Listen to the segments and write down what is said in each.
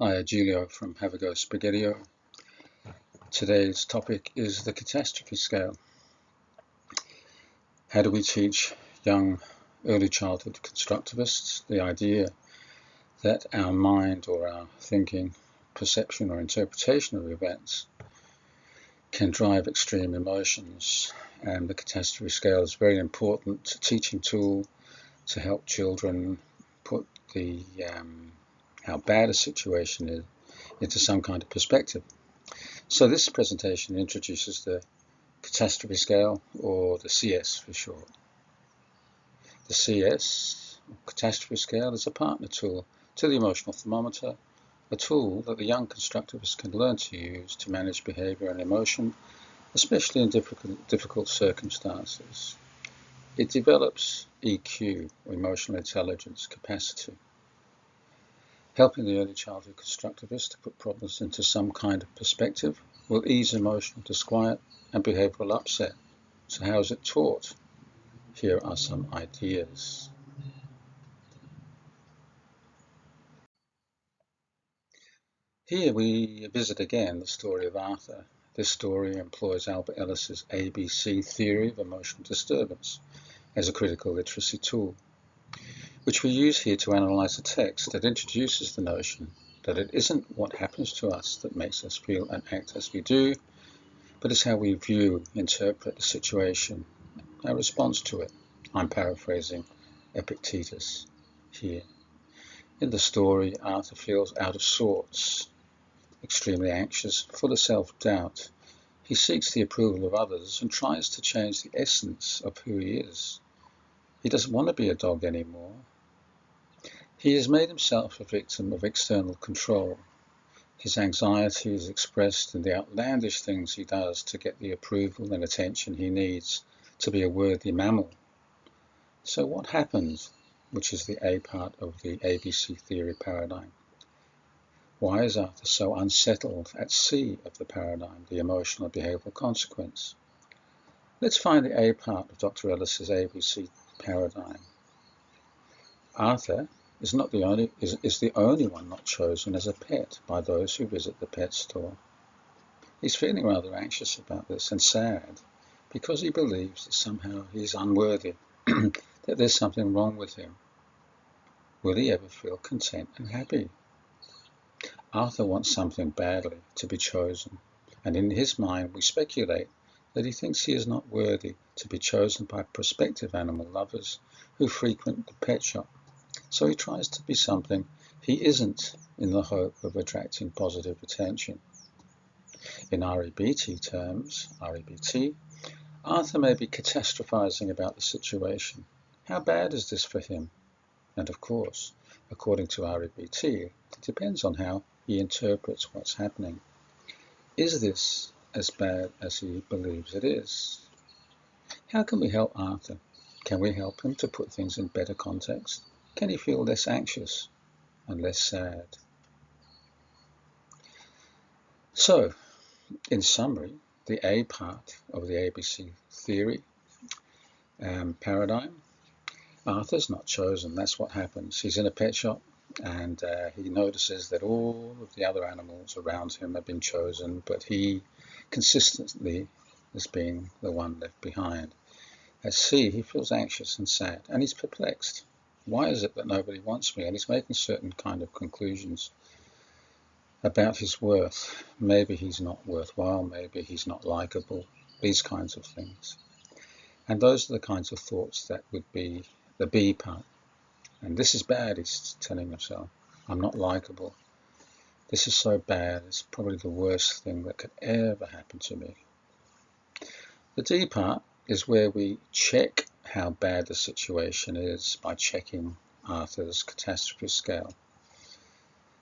Hi, Giulio from Have a Go Spaghettio. Today's topic is the catastrophe scale. How do we teach young early childhood constructivists the idea that our mind or our thinking, perception or interpretation of events can drive extreme emotions? And the catastrophe scale is a very important teaching tool to help children put how bad a situation is into some kind of perspective. So this presentation introduces the catastrophe scale, or the CS for short. The CS, catastrophe scale, is a partner tool to the emotional thermometer, a tool that the young constructivist can learn to use to manage behaviour and emotion, especially in difficult circumstances. It develops EQ, or emotional intelligence capacity, helping the early childhood constructivist to put problems into some kind of perspective will ease emotional disquiet and behavioural upset. So how is it taught? Here are some ideas. Here we visit again the story of Arthur. This story employs Albert Ellis's ABC theory of emotional disturbance as a critical literacy tool, which we use here to analyse a text that introduces the notion that it isn't what happens to us that makes us feel and act as we do, but it's how we view, interpret the situation, our response to it. I'm paraphrasing Epictetus here. In the story, Arthur feels out of sorts, extremely anxious, full of self-doubt. He seeks the approval of others and tries to change the essence of who he is. He doesn't want to be a dog anymore. He has made himself a victim of external control. His anxiety is expressed in the outlandish things he does to get the approval and attention he needs to be a worthy mammal. So what happens, which is the A part of the ABC theory paradigm? Why is Arthur so unsettled at C of the paradigm, the emotional and behavioural consequence? Let's find the A part of Dr. Ellis's ABC paradigm. Arthur is the only one not chosen as a pet by those who visit the pet store. He's feeling rather anxious about this and sad because he believes that somehow he's unworthy, that there's something wrong with him. Will he ever feel content and happy? Arthur wants something badly to be chosen, and in his mind we speculate that he thinks he is not worthy to be chosen by prospective animal lovers who frequent the pet shop. So he tries to be something he isn't in the hope of attracting positive attention. In REBT terms, Arthur may be catastrophizing about the situation. How bad is this for him? And of course, according to REBT, it depends on how he interprets what's happening. Is this as bad as he believes it is? How can we help Arthur? Can we help him to put things in better context? Can he feel less anxious and less sad? So, in summary, the A part of the ABC theory paradigm, Arthur's not chosen. That's what happens. He's in a pet shop and he notices that all of the other animals around him have been chosen, but he consistently is being the one left behind. At C, he feels anxious and sad, and he's perplexed. Why is it that nobody wants me? And he's making certain kind of conclusions about his worth. Maybe he's not worthwhile, maybe he's not likable, these kinds of things. And those are the kinds of thoughts that would be the B part. And this is bad, he's telling himself. I'm not likable. This is so bad, it's probably the worst thing that could ever happen to me. The D part is where we check how bad the situation is by checking Arthur's catastrophe scale.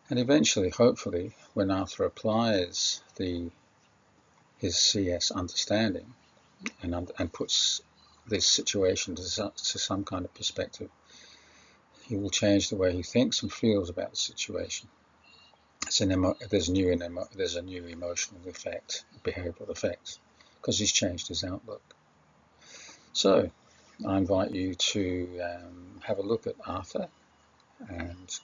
And eventually, hopefully, when Arthur applies his CS understanding and puts this situation to some kind of perspective, he will change the way he thinks and feels about the situation. There's a new emotional effect, behavioural effect, because he's changed his outlook. So I invite you to have a look at Arthur and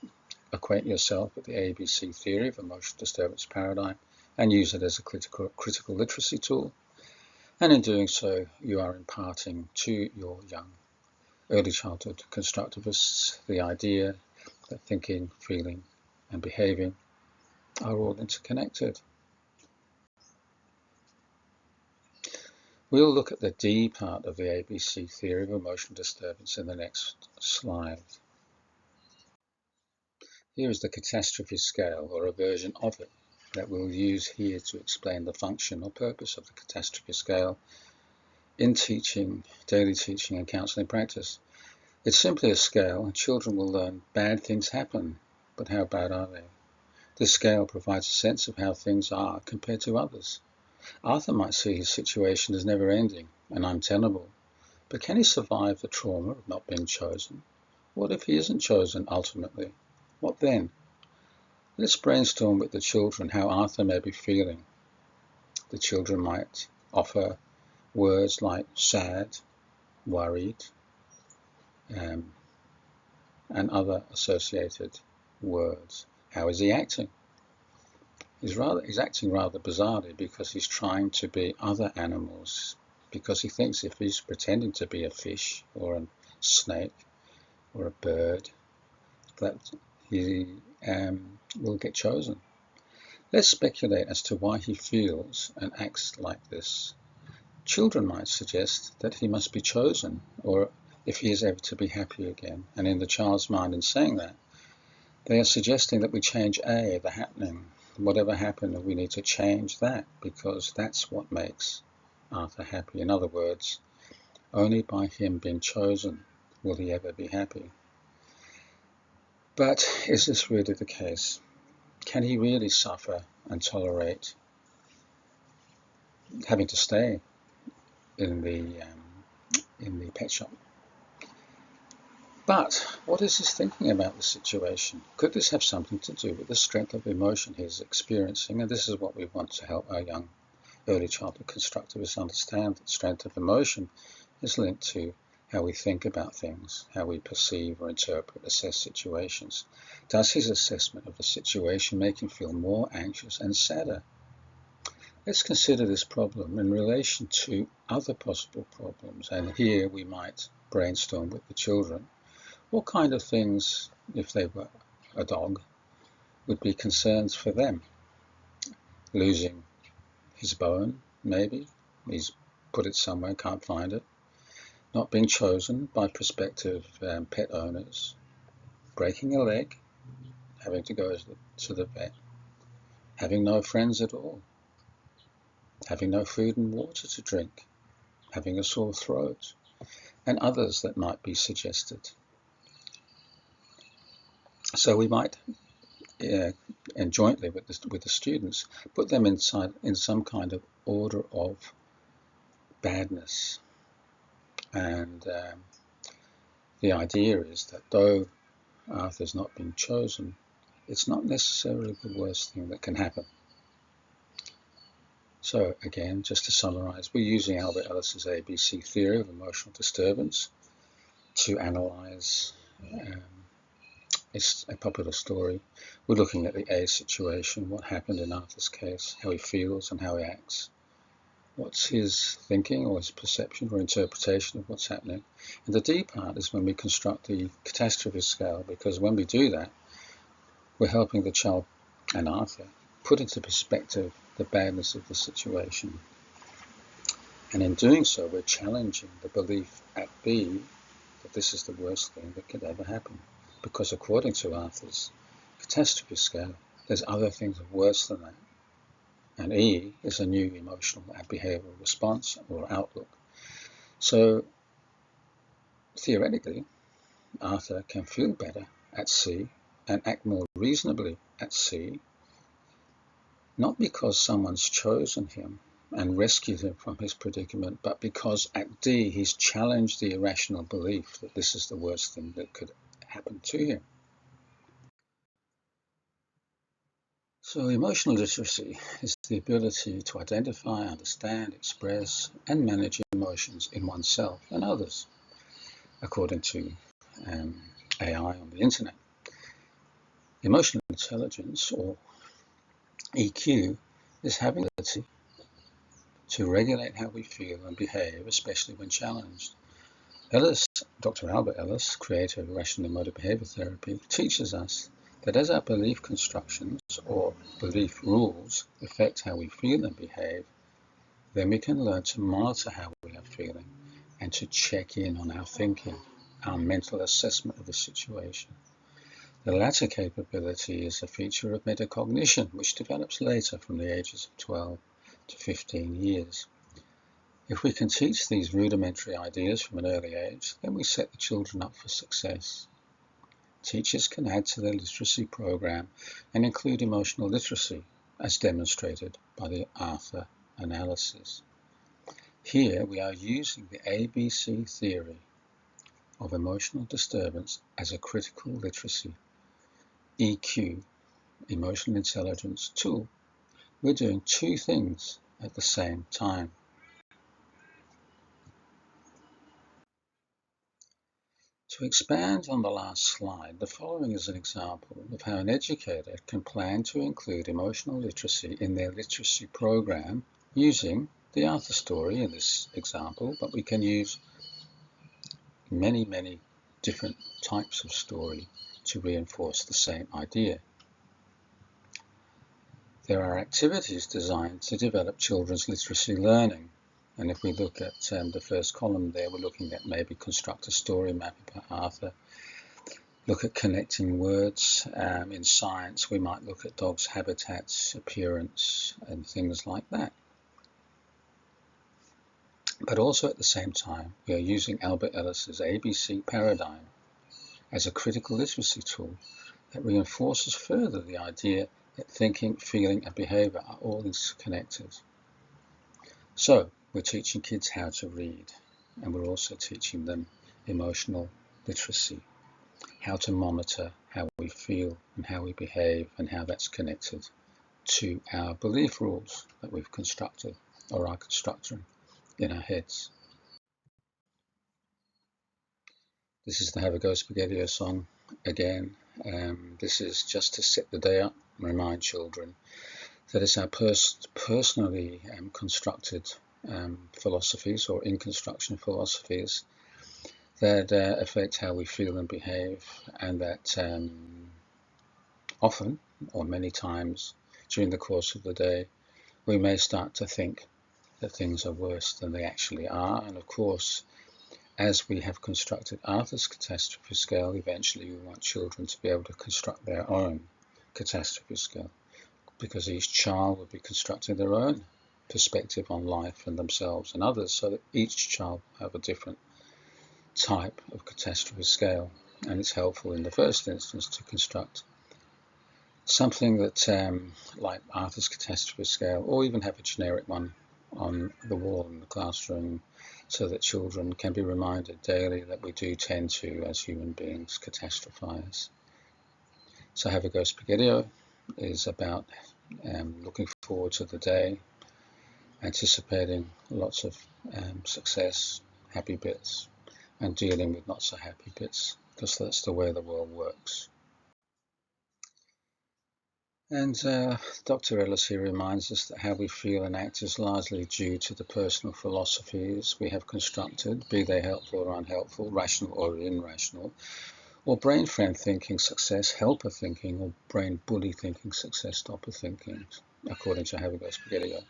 acquaint yourself with the ABC theory of emotional disturbance paradigm and use it as a critical literacy tool. And in doing so, you are imparting to your young early childhood constructivists the idea that thinking, feeling, and behaving are all interconnected. We'll look at the D part of the ABC theory of emotional disturbance in the next slide. Here is the catastrophe scale, or a version of it, that we'll use here to explain the function or purpose of the catastrophe scale in teaching, daily teaching and counselling practice. It's simply a scale, and children will learn bad things happen, but how bad are they? This scale provides a sense of how things are compared to others. Arthur might see his situation as never ending and untenable, but can he survive the trauma of not being chosen? What if he isn't chosen ultimately? What then? Let's brainstorm with the children how Arthur may be feeling. The children might offer words like sad, worried, and other associated words. How is he acting? He's acting rather bizarrely because he's trying to be other animals, because he thinks if he's pretending to be a fish or a snake or a bird, that he will get chosen. Let's speculate as to why he feels and acts like this. Children might suggest that he must be chosen, or if he is ever to be happy again. And in the child's mind, in saying that, they are suggesting that we change A, the happening. Whatever happened, we need to change that, because that's what makes Arthur happy. In other words, only by him being chosen will he ever be happy. But is this really the case? Can he really suffer and tolerate having to stay in the pet shop? But what is his thinking about the situation? Could this have something to do with the strength of emotion he's experiencing? And this is what we want to help our young early childhood constructivists understand, that strength of emotion is linked to how we think about things, how we perceive or interpret, assess situations. Does his assessment of the situation make him feel more anxious and sadder? Let's consider this problem in relation to other possible problems, and here we might brainstorm with the children. What kind of things, if they were a dog, would be concerns for them? Losing his bone, maybe. He's put it somewhere, can't find it. Not being chosen by prospective pet owners. Breaking a leg, having to go to the vet. Having no friends at all. Having no food and water to drink. Having a sore throat. And others that might be suggested. So we might, and jointly with the students, put them in some kind of order of badness. And the idea is that though Arthur's not been chosen, it's not necessarily the worst thing that can happen. So again, just to summarize, we're using Albert Ellis's ABC theory of emotional disturbance to analyze it's a popular story. We're looking at the A situation, what happened in Arthur's case, how he feels and how he acts. What's his thinking or his perception or interpretation of what's happening? And the D part is when we construct the catastrophe scale, because when we do that, we're helping the child and Arthur put into perspective the badness of the situation. And in doing so, we're challenging the belief at B that this is the worst thing that could ever happen. Because according to Arthur's catastrophe scale, there's other things worse than that. And E is a new emotional and behavioural response or outlook. So theoretically, Arthur can feel better at C and act more reasonably at C, not because someone's chosen him and rescued him from his predicament, but because at D he's challenged the irrational belief that this is the worst thing that could happen to him. So emotional literacy is the ability to identify, understand, express, and manage emotions in oneself and others, according to AI on the internet. Emotional intelligence, or EQ, is having the ability to regulate how we feel and behave, especially when challenged. Ellis, Dr. Albert Ellis, creator of rational emotive behavior therapy, teaches us that as our belief constructions or belief rules affect how we feel and behave, then we can learn to monitor how we are feeling and to check in on our thinking, our mental assessment of the situation. The latter capability is a feature of metacognition, which develops later from the ages of 12 to 15 years. If we can teach these rudimentary ideas from an early age, then we set the children up for success. Teachers can add to their literacy program and include emotional literacy, as demonstrated by the Arthur analysis. Here we are using the ABC theory of emotional disturbance as a critical literacy, EQ, emotional intelligence tool. We're doing two things at the same time. To expand on the last slide, the following is an example of how an educator can plan to include emotional literacy in their literacy program using the Arthur story in this example, but we can use many different types of story to reinforce the same idea. There are activities designed to develop children's literacy learning. And if we look at the first column there, we're looking at maybe construct a story map about Arthur. Look at connecting words. In science, we might look at dogs' habitats, appearance, and things like that. But also at the same time, we are using Albert Ellis's ABC paradigm as a critical literacy tool that reinforces further the idea that thinking, feeling, and behavior are all interconnected. So, we're teaching kids how to read, and we're also teaching them emotional literacy, how to monitor how we feel and how we behave and how that's connected to our belief rules that we've constructed or are constructing in our heads. This is the Have a Go Spaghettio song again. This is just to set the day up and remind children that it's our personally constructed philosophies or in construction philosophies that affect how we feel and behave, and that often or many times during the course of the day we may start to think that things are worse than they actually are. And of course, as we have constructed Arthur's catastrophe scale, eventually we want children to be able to construct their own catastrophe scale, because each child will be constructing their own perspective on life and themselves and others, so that each child will have a different type of catastrophe scale. And it's helpful in the first instance to construct something that like Arthur's catastrophe scale, or even have a generic one on the wall in the classroom, so that children can be reminded daily that we do tend to, as human beings, catastrophize. So Have a Go Spaghettio is about looking forward to the day, anticipating lots of success, happy bits, and dealing with not so happy bits, because that's the way the world works. And Dr. Ellis here reminds us that how we feel and act is largely due to the personal philosophies we have constructed, be they helpful or unhelpful, rational or irrational, or brain friend thinking, success helper thinking, or brain bully thinking, success stopper thinking, according to Have a Go Spaghettio.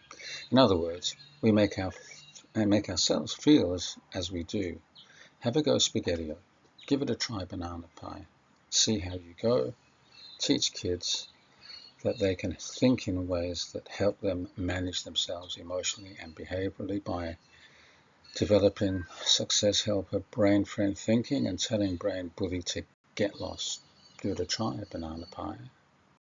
In other words, we make ourselves feel as we do. Have a go Spaghettio. Give it a try, banana pie. See how you go. Teach kids that they can think in ways that help them manage themselves emotionally and behaviorally by developing success helper brain friend thinking and telling brain bully to get lost. Give it a try, banana pie.